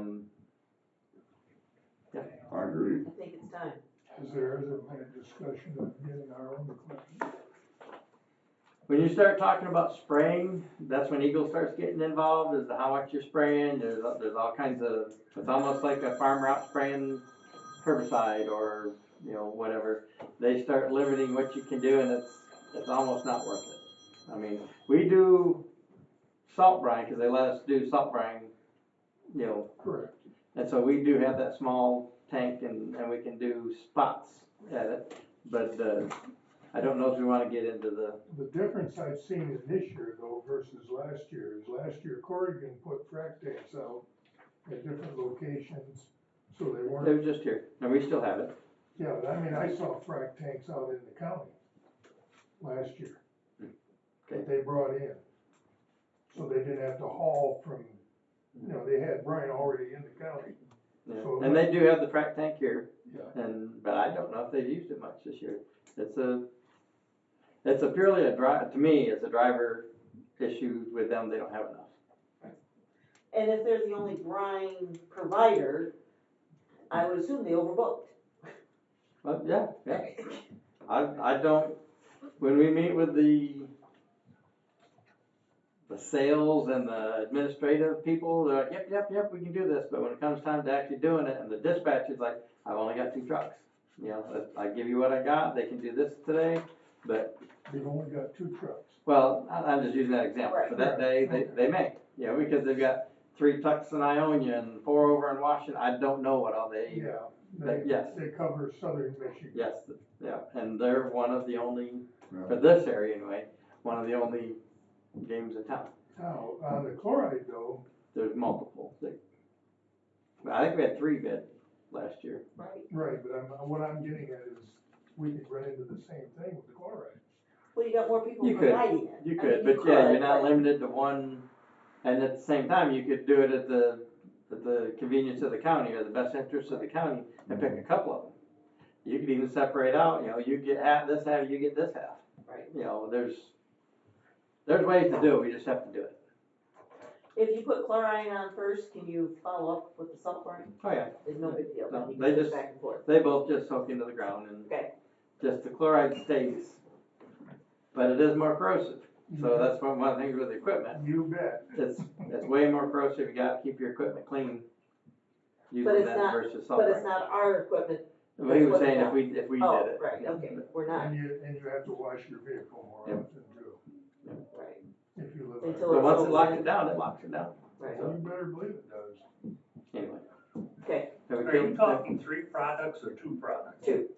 agree. I think it's time. There hasn't been a discussion of getting our own equipment. When you start talking about spraying, that's when Eagle starts getting involved, is how much you're spraying, there's all kinds of, it's almost like a farmer out spraying herbicide or, whatever. They start limiting what you can do and it's almost not worth it. I mean, we do salt brine, cause they let us do salt brine, Correct. and so we do have that small tank and we can do spots at it, but, I don't know if we wanna get into The difference I've seen in this year though versus last year is last year Corrigan put frac tanks out at different locations, so they it weren't, was just here, and we still have it. yeah, but I mean, I saw frac tanks out in the county last year. That they brought in. So they didn't have to haul from, they had brine already in the county. Yeah. So- And they do have the frac tank here, Yeah. but I don't know if they've used it much this year. It's a purely to me, it's a driver issue with them, they don't have enough. And if they're the only brine provider, I would assume they overbooked. But yeah. I don't, when we meet with the sales and the administrative people, they're like, yep, we can do this, but when it comes time to actually doing it, and the dispatch is like, I've only got 2 trucks. I give you what I got, they can do this today, but, They've only got 2 trucks. well, I'm just using that example. Right. For that day, they may, because they've got 3 trucks in Ionia and 4 over in Washington, I don't know what all they, Yeah, but yes. they cover southern Michigan. Yes, yeah, and they're one of the only, for this area anyway, one of the only games in town. Now, on the chloride though, There's multiple. I think we had 3 bid last year. right, but what I'm getting at is we could run into the same thing with the chloride. Well, you got more people You could, providing it. You I could, mean, but yeah, you're could, not but- limited to one, and at the same time, you could do it at the convenience of the county or the best interest of the county and pick a couple of them. You could even separate out, you get this half, you get this half. Right. There's ways to do it, we just have to do it. If you put chlorine on first, can you follow up with the salt brine? Oh, yeah. It's no big deal, No, then you they can switch just- back and forth. They both just soak into the ground and Okay, just the chloride stays. But it is more corrosive, so that's one of the things with the equipment. You bet. It's way more corrosive, you gotta keep your equipment clean But using it's that not- versus salt but it's brine. not our equipment. Well, he was that's saying what if we Oh, did it. right, okay, we're not, And you have to wash your vehicle more Yep. often too, right, if you live. Until on- But once it soaks locks in. it down, it locks it down. right, You better believe it does. Anyway. okay, Are you talking 3 products or 2 products? 2.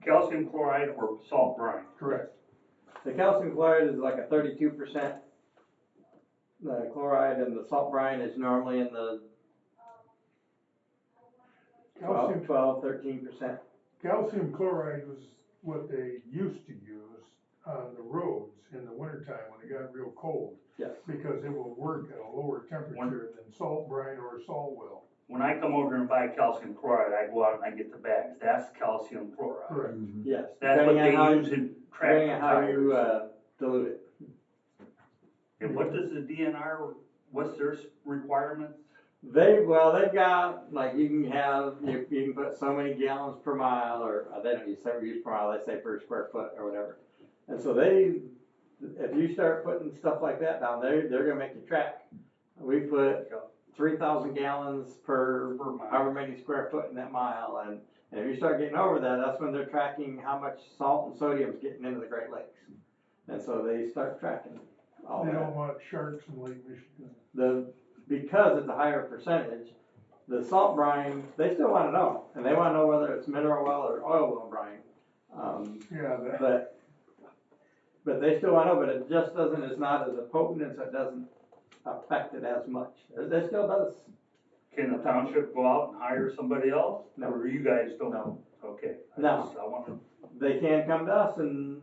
Calcium chloride or salt brine? Correct. The calcium chloride is like a 32%. The chloride and the salt brine is normally in the Calcium, 13%. calcium chloride was what they used to use on the roads in the wintertime when it got real cold, Yes. because it will work at a lower temperature than salt brine or salt will. When I come over and buy calcium chloride, I go out and I get the bags. That's calcium chloride. Correct. Yes. That's what Depending they on how use in Depending tractor on how you tires. dilute it. And what does the DNR, what's their requirements? They've got, like, you can put so many gallons per mile, or they don't use use per mile, they say per square foot or whatever. And so if you start putting stuff like that down, they're gonna make you track. We put 3,000 gallons per however many square foot in that mile, and if you start getting over that, that's when they're tracking how much salt and sodium's getting into the Great Lakes. And so they start tracking all They that. don't want sharks in Lake Michigan. Because it's a higher percentage, the salt brine, they still wanna know, and they wanna know whether it's mineral well or oil well brine. Yeah, But they still wanna know, but it just it's not as potent, and so it doesn't affect it as much. It still does. Can the township go out and hire somebody else? No. Or you guys don't? No. Okay. No. I want to. They can come to us and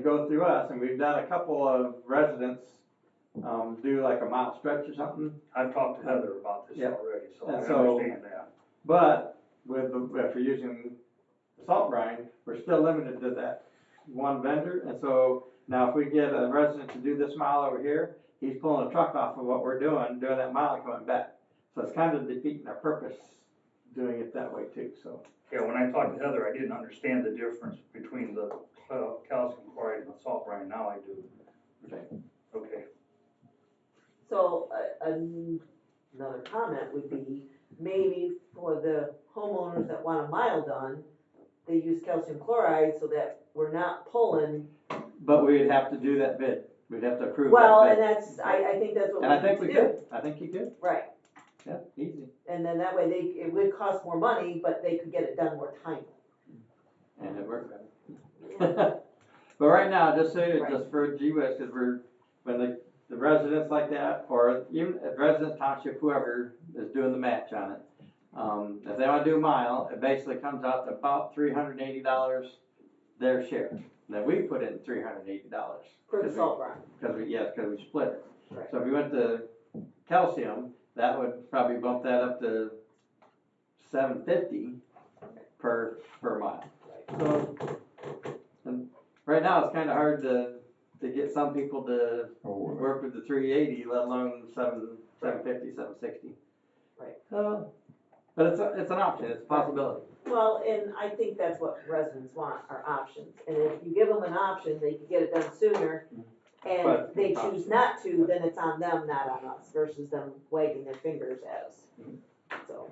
go through us, and we've done a couple of residents, do like a mile stretch or something. I've talked to Heather about this Yep. already, so I And so- understand that. But if you're using the salt brine, we're still limited to that one vendor. And so now if we get a resident to do this mile over here, he's pulling a truck off of what we're doing that mile and coming back. So it's kind of defeating our purpose doing it that way too, so. Yeah, when I talked to Heather, I didn't understand the difference between the calcium chloride and the salt brine, now I do. Okay. Okay. So, another comment would be, maybe for the homeowners that want a mile done, they use calcium chloride so that we're not pulling. But we'd have to do that bid, we'd have to approve Well, that and bid. that's, I think that's what And I we think need we to do. could, I think you could, Right, yeah, easy. and then that way it would cost more money, but they could get it done more timely. And it worked better. But right now, just say, Right. just for G-West, cause when the residents like that, or even if residents, township, whoever is doing the match on it, if they wanna do a mile, it basically comes out to about $380 their share. Then we put in $380. For the salt brine. Cause we split it. Right. So if we went to calcium, that would probably bump that up to $750 per mile. So, and right now, it's kinda hard to get some people to work with the 380, let alone 750, 760. Right. But it's an option, it's a possibility. Well, and I think that's what residents want, are options, and if you give them an option, they can get it done sooner. And But- if they choose not to, then it's on them, not on us, versus them wagging their fingers at us. So,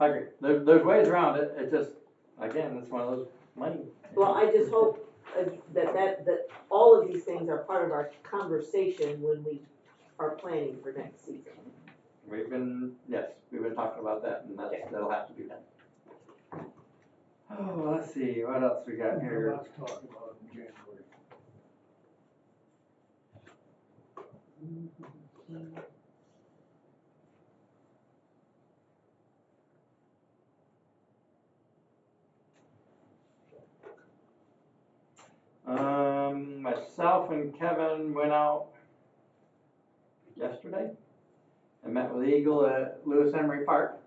I agree, there's ways around it, it's just, again, it's one of those money. well, I just hope that all of these things are part of our conversation when we are planning for next season. We've been talking about that, and that'll have to be done. Oh, let's see, what else we got here? Let's talk about it in January. Myself and Kevin went out yesterday and met with Eagle at Lewis Emery Park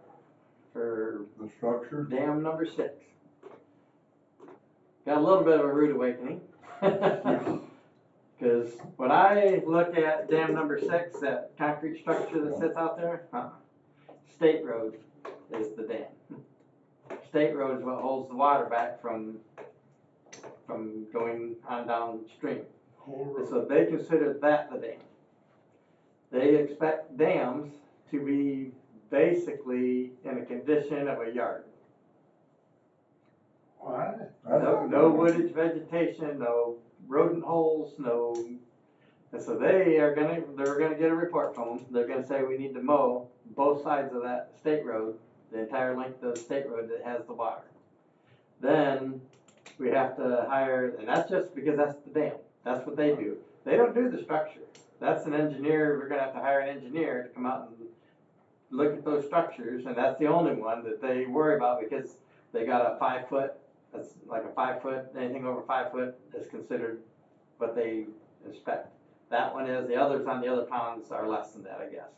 for The structure? dam number 6. Got a little bit of a rude awakening. Cause when I look at dam number 6, that concrete structure that sits out there, State Road is the dam. State Road is what holds the water back from going on downstream. So they consider that the dam. They expect dams to be basically in a condition of a yard. What? No woodage vegetation, no rodent holes, no. And so they're gonna get a report from them. They're gonna say we need to mow both sides of that state road, the entire length of the state road that has the water. Then we have to hire, and that's just because that's the dam. That's what they do. They don't do the structure. That's an engineer. We're gonna have to hire an engineer to come out and look at those structures, and that's the only one that they worry about because they got a 5 foot. That's like a 5 foot. Anything over 5 foot is considered what they inspect. That one is. The others on the other ponds are less than that, I guess.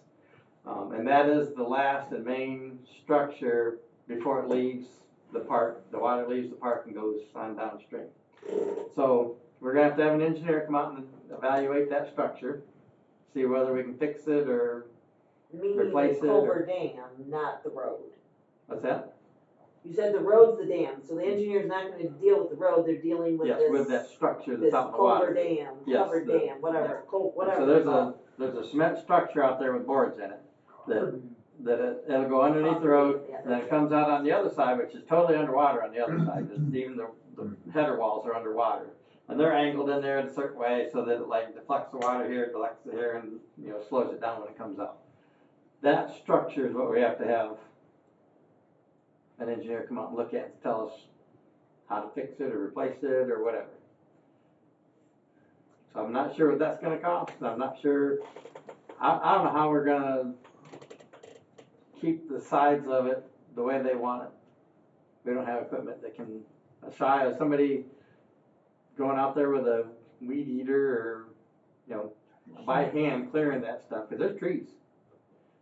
And that is the last and main structure before it leaves the park. The water leaves the park and goes on downstream. So we're gonna have to have an engineer come out and evaluate that structure, see whether we can fix it or Meaning replace the it. Culver Dam, not the road. What's that? You said the road's the dam, so the engineer's not gonna deal with the road, they're dealing with Yes, this. with that structure This that's out in the Culver water. Dam, Yes, covered the- dam, whatever, whatever. So there's a cement structure out there with boards in it it'll go underneath the road, and then it comes out on the other side, which is totally underwater on the other side, because even the header walls are underwater. And they're angled in there in a certain way so that it like deflects the water here, deflects it here, and slows it down when it comes out. That structure is what we have to have an engineer come out and look at and tell us how to fix it or replace it or whatever. So I'm not sure what that's gonna cost, I'm not sure, I don't know how we're gonna keep the sides of it the way they want it. We don't have equipment that can, shy of somebody going out there with a weed eater or, by hand clearing that stuff, cause there's trees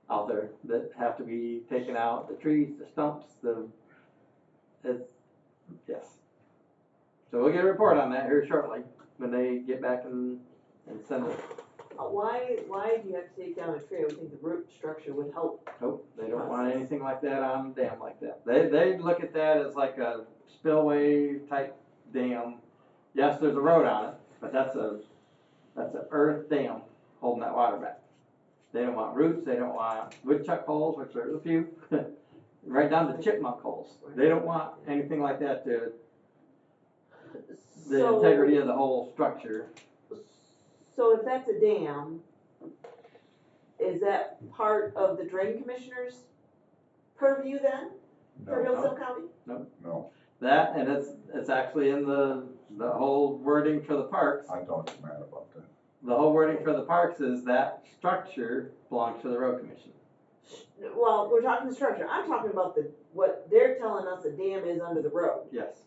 out there that have to be taken out, the trees, the stumps, yes. So we'll get a report on that here shortly, when they get back and send it why do you have to take down a tree? I would think the root structure would help. Nope, they don't want anything like that on a dam like that. They look at that as like a spillway type dam. Yes, there's a road on it, but that's a earth dam holding that water back. They don't want roots, they don't want woodchuck holes, which there's a few, right down to chipmunk holes. They don't want anything like that to the integrity of the whole structure. So if that's a dam, is that part of the drain commissioner's purview then, for No, Hillsdale County? no, That, and it's actually in the whole wording for the parks. I talked to Matt about that. The whole wording for the parks is that structure belongs to the road commission. Well, we're talking structure, I'm talking about what they're telling us a dam is under the road. Yes,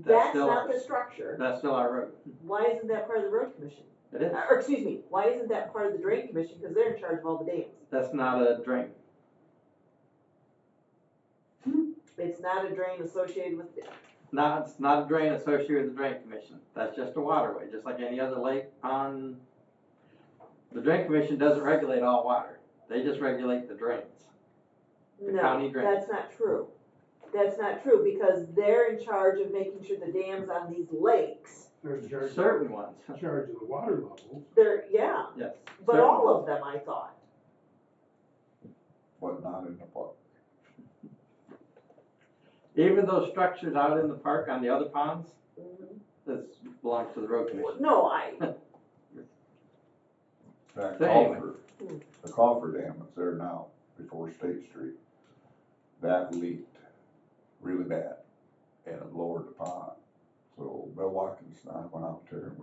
That's still not ours. the structure. That's still our road. Why isn't that part of the road commission? It is. Or excuse me, why isn't that part of the drain commission, because they're in charge of all the dams? That's not a drain. It's not a drain associated with it. It's not a drain associated with the drain commission. That's just a waterway, just like any other lake, pond. The drain commission doesn't regulate all water. They just regulate the drains. The county No, drain. that's not true. That's not true, because they're in charge of making sure the dams on these lakes, They're in charge, Certain ones, in charge of the water levels. yeah, yes. but certain all ones. of them, I thought. But not in the park. Even those structures out in the park on the other ponds, Mhm. this belongs to the road commission. No, That So anyway. the Coffer Dam that's there now, before State Street, that leaked really bad, and it lowered the pond. So Bill Watkins and I went out there and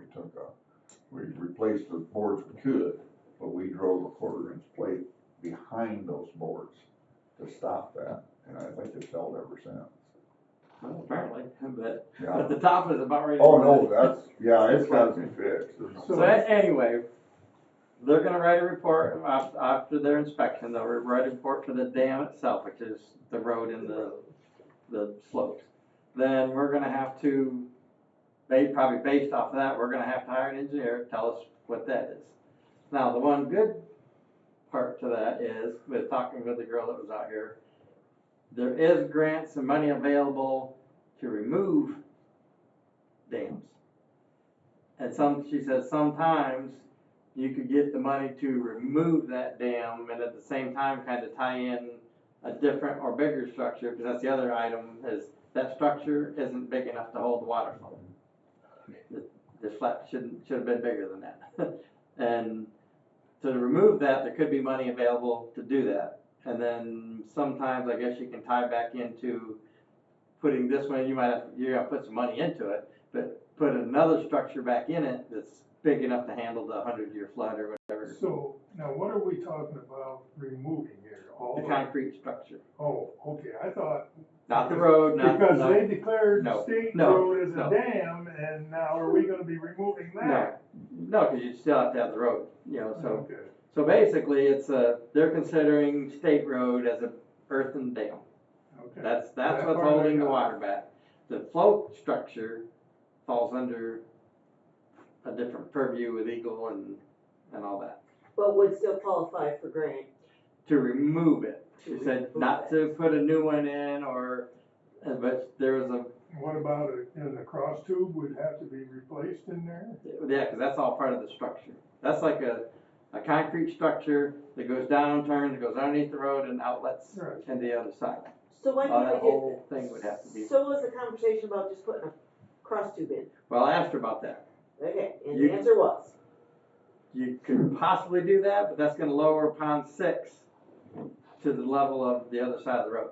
we replaced the boards we could, but we drove a 1/4 inch plate behind those boards to stop that, and I think it's held ever since. Well, apparently, but Yeah. the top is about ready to. Oh, no, it's gotta be fixed. So anyway, they're gonna write a report after their inspection, they'll write a report for the dam itself, which is the road and the slopes. Then we're gonna have to, probably based off of that, we're gonna have to hire an engineer to tell us what that is. Now, the one good part to that is, with talking with the girl that was out here, there is grants and money available to remove dams. And she said sometimes you could get the money to remove that dam and at the same time kind of tie in a different or bigger structure, because that's the other item, is that structure isn't big enough to hold the water flow. The flat should have been bigger than that. And to remove that, there could be money available to do that. And then sometimes I guess you can tie back into putting this one, you're gonna put some money into it, but put another structure back in it that's big enough to handle the 100-year flood or whatever. So, now what are we talking about removing here? All The of- concrete structure, Oh, okay, I thought. not the road, not, Because no, they declared the No, state no, road as a no. dam, and now are we gonna be removing that? no, because you still have to have the road, so. Okay, So basically, they're considering state road as a earthen dam. okay. That's That what's part I holding the got. water back. The float structure falls under a different purview with Eagle and all that. but would still qualify for grant. To remove it, she To said remove not it. to put a new one in but there was What about and the cross tube would have to be replaced in there? yeah, because that's all part of the structure. That's like a concrete structure that goes down, turns, goes underneath the road and outlets Right. and the other side. So why That can't we whole thing would have to be. So was the conversation about just putting a cross tube in? Well, I asked her about that. Okay, and You- the answer was? You could possibly do that, but that's gonna lower pond 6 to the level of the other side of the road.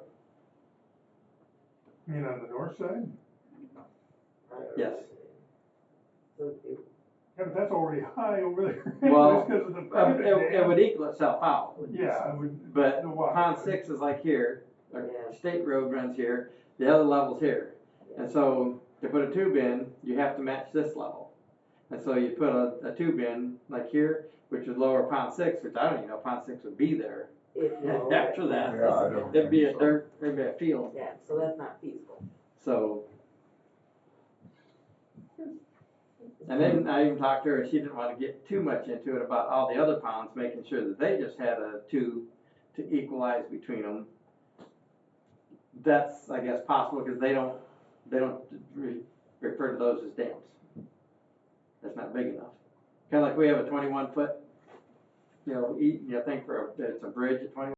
You mean on the north side? Yes. So Yeah, but that's already high over there. Well, Just 'cause of the private It dam. would equal itself out. Yeah, I would. But the water. pond 6 is like here, or Yeah. state road runs here, the other level's here. And so to put a tube in, you have to match this level. And so you put a tube in like here, which would lower pond 6, which I don't even know if pond 6 would be there if no. after that. Yeah, I don't There'd be a think so. there'd be a field. Yeah, so that's not feasible. So And then I even talked to her, and she didn't wanna get too much into it about all the other ponds, making sure that they just had a tube to equalize between them. That's, I guess, possible, because they don't refer to those as dams. That's not big enough. Kinda like we have a 21 foot, thing for, it's a bridge at 21